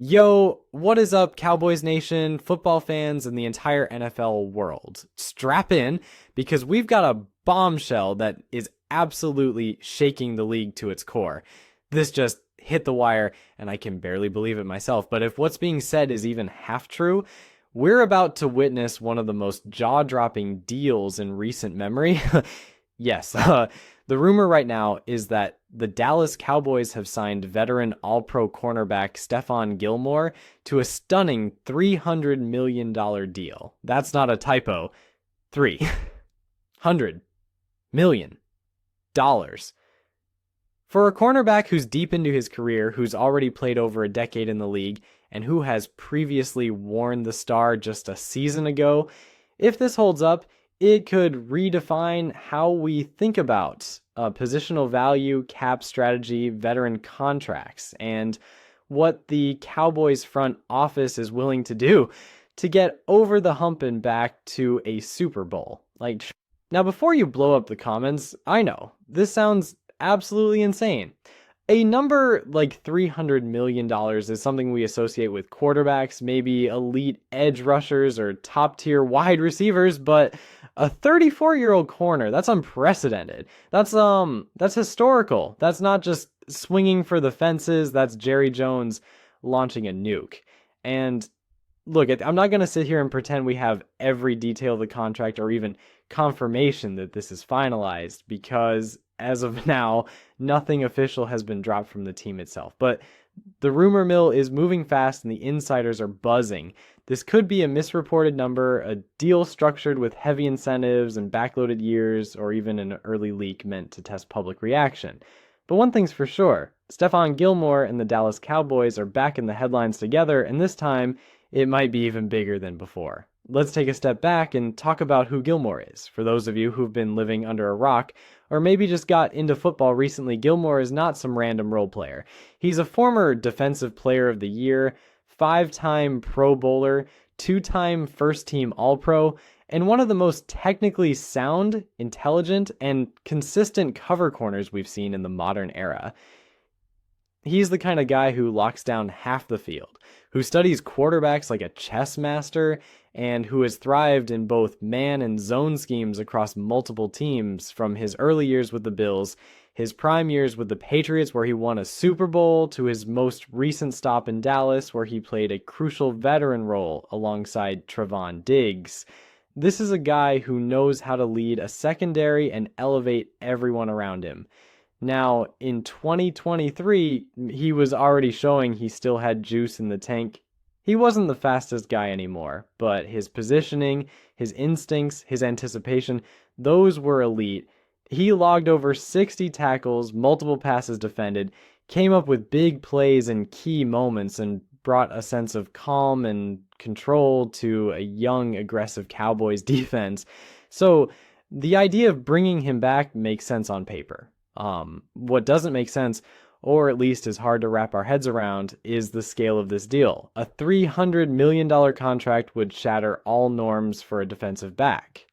Yo, what is up, Cowboys Nation, football fans, and the entire NFL world? Strap in because we've got a bombshell that is absolutely shaking the league to its core. This just hit the wire, and I can barely believe it myself. But if what's being said is even half true, we're about to witness one of the most jaw dropping deals in recent memory. Yes, the rumor right now is that the Dallas Cowboys have signed veteran All-Pro cornerback Stephon Gilmore to a stunning $300 million deal. That's not a typo. $300 million. For a cornerback who's deep into his career, who's already played over a decade in the league, and who has previously worn the star just a season ago, if this holds up, it could redefine how we think about positional value, cap strategy, veteran contracts, and what the Cowboys front office is willing to do to get over the hump and back to a Super Bowl. Now, before you blow up the comments, I know this sounds absolutely insane. A number like $300 million is something we associate with quarterbacks, maybe elite edge rushers or top tier wide receivers, but a 34-year-old corner, that's unprecedented. That's historical. That's not just swinging for the fences, that's Jerry Jones launching a nuke. And look, I'm not going to sit here and pretend we have every detail of the contract or even confirmation that this is finalized, because as of now, nothing official has been dropped from the team itself. But the rumor mill is moving fast and the insiders are buzzing. This could be a misreported number, a deal structured with heavy incentives and backloaded years, or even an early leak meant to test public reaction. But one thing's for sure, Stephon Gilmore and the Dallas Cowboys are back in the headlines together, and this time it might be even bigger than before. Let's take a step back and talk about who Gilmore is. For those of you who've been living under a rock, or maybe just got into football recently, Gilmore is not some random role player. He's a former Defensive Player of the Year, 5-time Pro Bowler, 2-time first-team All-Pro, and one of the most technically sound, intelligent, and consistent cover corners we've seen in the modern era. He's the kind of guy who locks down half the field, who studies quarterbacks like a chess master, and who has thrived in both man and zone schemes across multiple teams, from his early years with the Bills, his prime years with the Patriots where he won a Super Bowl, to his most recent stop in Dallas where he played a crucial veteran role alongside Trevon Diggs. This is a guy who knows how to lead a secondary and elevate everyone around him. Now, in 2023, he was already showing he still had juice in the tank. He wasn't the fastest guy anymore, but his positioning, his instincts, his anticipation, those were elite. He logged over 60 tackles, multiple passes defended, came up with big plays in key moments, and brought a sense of calm and control to a young, aggressive Cowboys defense. So the idea of bringing him back makes sense on paper. What doesn't make sense, or at least is hard to wrap our heads around, is the scale of this deal. A $300 million contract would shatter all norms for a defensive back.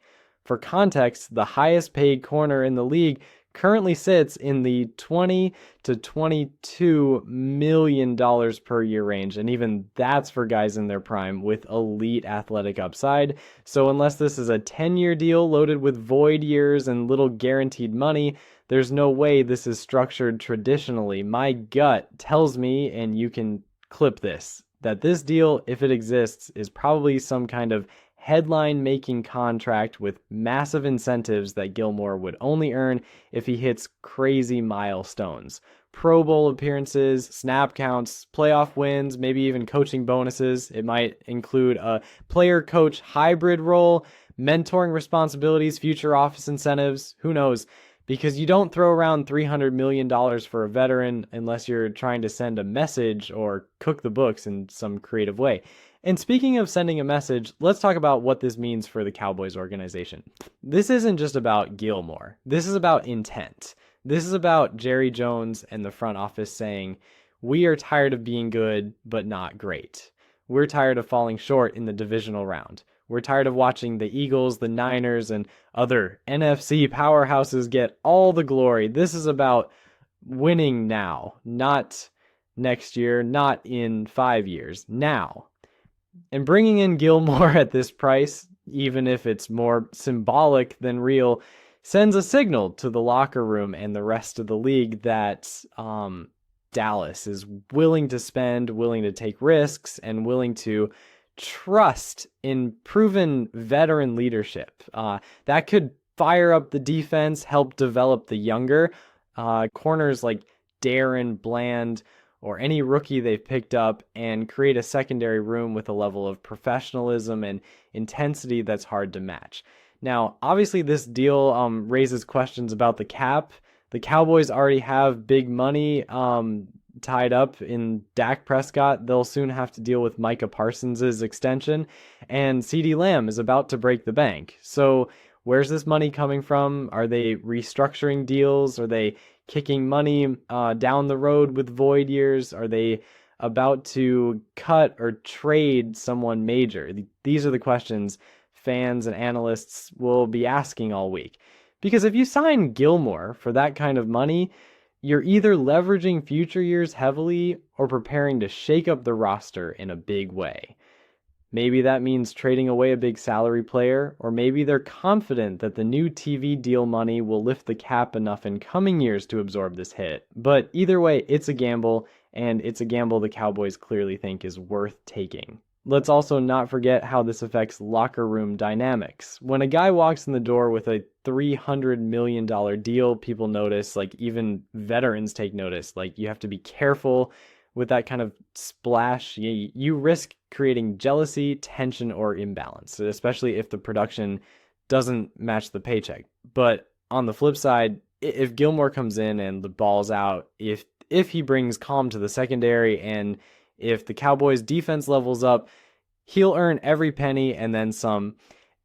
For context, the highest paid corner in the league currently sits in the $20 to $22 million per year range, and even that's for guys in their prime with elite athletic upside. So unless this is a 10-year deal loaded with void years and little guaranteed money, there's no way this is structured traditionally. My gut tells me, and you can clip this, that this deal, if it exists, is probably some kind of headline-making contract with massive incentives that Gilmore would only earn if he hits crazy milestones. Pro Bowl appearances, snap counts, playoff wins, maybe even coaching bonuses. It might include a player-coach hybrid role, mentoring responsibilities, future office incentives, who knows? Because you don't throw around $300 million for a veteran unless you're trying to send a message or cook the books in some creative way. And speaking of sending a message, let's talk about what this means for the Cowboys organization. This isn't just about Gilmore. This is about intent. This is about Jerry Jones and the front office saying, we are tired of being good, but not great. We're tired of falling short in the divisional round. We're tired of watching the Eagles, the Niners, and other NFC powerhouses get all the glory. This is about winning now, not next year, not in 5 years, now. And bringing in Gilmore at this price, even if it's more symbolic than real, sends a signal to the locker room and the rest of the league that Dallas is willing to spend, willing to take risks, and willing to trust in proven veteran leadership. That could fire up the defense, help develop the younger corners like Darren, Bland, or any rookie they've picked up, and create a secondary room with a level of professionalism and intensity that's hard to match. Now, obviously, this deal raises questions about the cap. The Cowboys already have big money tied up in Dak Prescott. They'll soon have to deal with Micah Parsons' extension, and CeeDee Lamb is about to break the bank. So where's this money coming from? Are they restructuring deals? Are they kicking money down the road with void years? Are they about to cut or trade someone major? These are the questions fans and analysts will be asking all week. Because if you sign Gilmore for that kind of money, you're either leveraging future years heavily or preparing to shake up the roster in a big way. Maybe that means trading away a big salary player, or maybe they're confident that the new TV deal money will lift the cap enough in coming years to absorb this hit. But either way, it's a gamble, and it's a gamble the Cowboys clearly think is worth taking. Let's also not forget how this affects locker room dynamics. When a guy walks in the door with a $300 million deal, people notice, like even veterans take notice. Like you have to be careful with that kind of splash. You risk creating jealousy, tension, or imbalance, especially if the production doesn't match the paycheck. But on the flip side, if Gilmore comes in and the ball's out, if he brings calm to the secondary, and if the Cowboys defense levels up, he'll earn every penny and then some,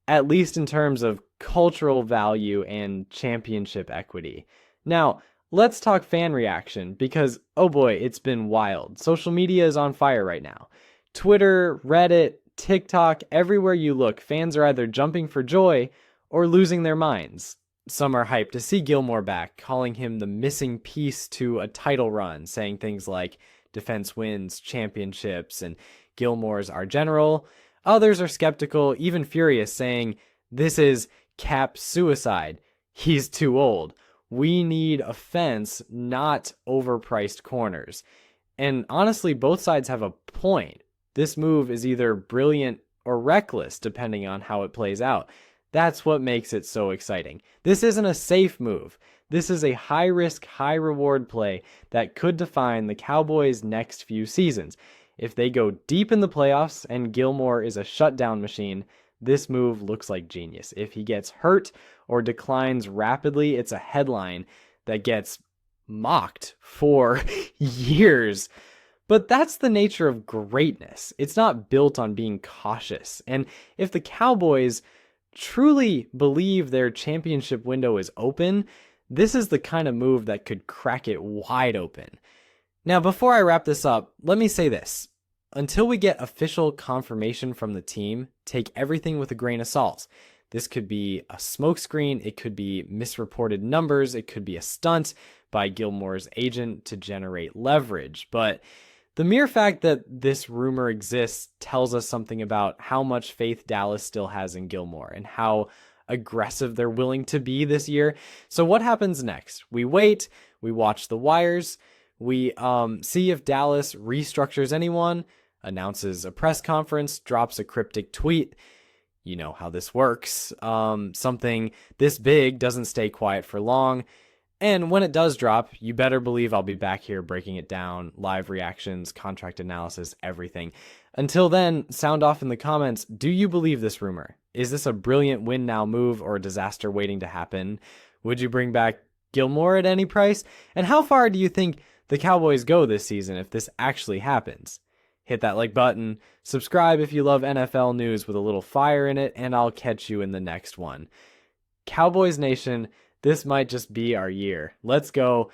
at least in terms of cultural value and championship equity. Now, let's talk fan reaction, because, oh boy, it's been wild. Social media is on fire right now. Twitter, Reddit, TikTok, everywhere you look, fans are either jumping for joy or losing their minds. Some are hyped to see Gilmore back, calling him the missing piece to a title run, saying things like defense wins, championships, and Gilmore's our general. Others are skeptical, even furious, saying this is cap suicide. He's too old. We need offense, not overpriced corners. And honestly, both sides have a point. This move is either brilliant or reckless, depending on how it plays out. That's what makes it so exciting. This isn't a safe move. This is a high-risk, high-reward play that could define the Cowboys' next few seasons. If they go deep in the playoffs and Gilmore is a shutdown machine, this move looks like genius. If he gets hurt or declines rapidly, it's a headline that gets mocked for years. But that's the nature of greatness. It's not built on being cautious. And if the Cowboys truly believe their championship window is open, this is the kind of move that could crack it wide open. Now, before I wrap this up, let me say this. Until we get official confirmation from the team, take everything with a grain of salt. This could be a smokescreen, it could be misreported numbers, it could be a stunt by Gilmore's agent to generate leverage. But the mere fact that this rumor exists tells us something about how much faith Dallas still has in Gilmore and how aggressive they're willing to be this year. So what happens next? We wait, we watch the wires, we see if Dallas restructures anyone, announces a press conference, drops a cryptic tweet. You know how this works. Something this big doesn't stay quiet for long. And when it does drop, you better believe I'll be back here breaking it down, live reactions, contract analysis, everything. Until then, sound off in the comments. Do you believe this rumor? Is this a brilliant win now move or a disaster waiting to happen? Would you bring back Gilmore at any price? And how far do you think the Cowboys go this season if this actually happens? Hit that like button, subscribe if you love NFL news with a little fire in it, and I'll catch you in the next one. Cowboys Nation, this might just be our year. Let's go.